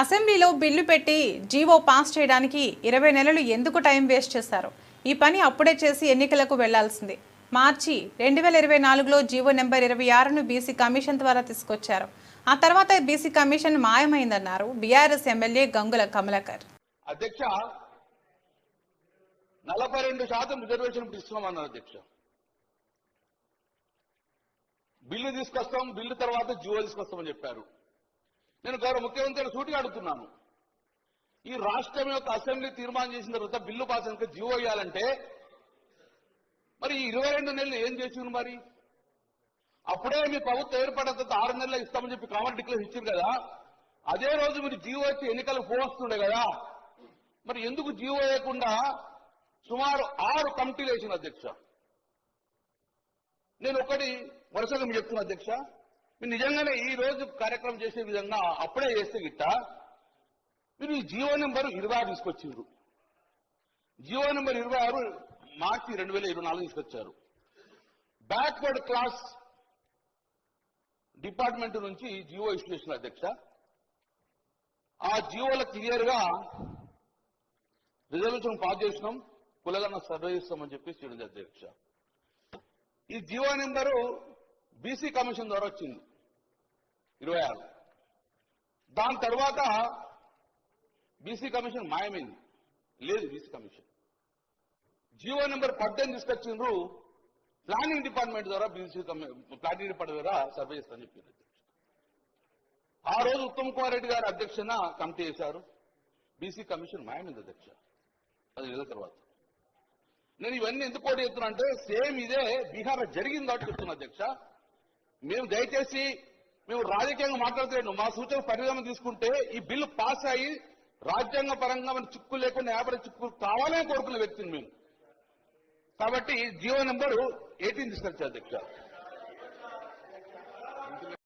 అసెంబ్లీలో బిల్లు పెట్టి GO pass చేయడానికి 20 నెలలు ఎందుకు టైం వేస్ట్ చేశారు? ఈ పని అప్పుడే చేసి ఎన్నికలకు వెళ్లాల్సింది. మార్చి 2024లో జీవో నెంబర్ 26ను బీసీ కమిషన్ ద్వారా తీసుకొచ్చారు. ఆ తర్వాత బీసీ కమిషన్ మాయమైందన్నారు బీఆర్ఎస్ ఎమ్మెల్యే గంగుల కమలాకర్. అధ్యక్ష 42% రిజర్వేషన్ ఇస్తున్నామన్నారు అధ్యక్ష. బిల్లు తీసుకొస్తాం, బిల్లు తర్వాత జీవో తీసుకొస్తామని చెప్పారు. నేను గౌరవ ముఖ్యమంత్రి సూటిగా అడుగుతున్నాను, ఈ రాష్ట్రం యొక్క అసెంబ్లీ తీర్మానం చేసిన తర్వాత బిల్లు పాస్ అయినాక జీవో ఇవ్వాలంటే మరి ఈ 22 నెలలు ఏం చేసింది? మరి అప్పుడే మీ ప్రభుత్వం ఏర్పడిన తర్వాత 6 నెలలు ఇస్తామని చెప్పి కామన్ డిక్లేర్ ఇచ్చారు కదా, అదే రోజు మీరు జీవో వచ్చి ఎన్నికలకు పోవస్తుండే కదా, మరి ఎందుకు జీవో వేయకుండా సుమారు 6 కమిటీలు వేసిన అధ్యక్ష? నేను ఒకటి వరుసగా మీరు చెప్తున్నా అధ్యక్ష, మీరు నిజంగానే ఈ రోజు కార్యక్రమం చేసే విధంగా అప్పుడే చేస్తే గిట్ట మీరు ఈ జీవో నెంబర్ 26 తీసుకొచ్చారు. జీవో నెంబర్ 26 మార్చి 2024 తీసుకొచ్చారు. బ్యాక్వర్డ్ క్లాస్ డిపార్ట్మెంట్ నుంచి జీవో ఇష్యూ చేసిన అధ్యక్ష. ఆ జీవోలో క్లియర్ గా రిజర్వేషన్ పాస్ చేసినాం, కులగన్న సర్వే చేస్తామని చెప్పి చేయడం అధ్యక్ష. ఈ జీవో నెంబరు బీసీ కమిషన్ ద్వారా వచ్చింది 26. దాని తర్వాత బీసీ కమిషన్ మాయమైంది, లేదు బీసీ కమిషన్. జీవో నెంబర్ 18 తీసుకొచ్చిండ్రు, ప్లానింగ్ డిపార్ట్మెంట్ ద్వారా బీసీ ప్లానింగ్ డిపార్ట్మెంట్ ద్వారా సర్వే చేస్తామని చెప్పింది అధ్యక్ష. ఆ రోజు ఉత్తమ్ కుమార్ రెడ్డి గారు అధ్యక్షన కమిటీ చేశారు, బీసీ కమిషన్ మాయమైంది అధ్యక్ష. అది నెల తర్వాత నేను ఇవన్నీ ఎందుకు పోటీ చెప్తున్నా అంటే సేమ్ ఇదే బీహార్లో జరిగింది కాబట్టి చెప్తున్నా అధ్యక్ష. మేము దయచేసి మేము రాజకీయంగా మాట్లాడుతున్నాం, మా సూచన పరిణామం తీసుకుంటే ఈ బిల్లు పాస్ అయ్యి రాజ్యాంగ పరంగా మన చిక్కులు లేకుండా 50 చిక్కులు కావాలని కోరుకున్న వ్యక్తిని మేము. కాబట్టి జీవో నెంబరు 18 తీసుకొచ్చారు అధ్యక్ష.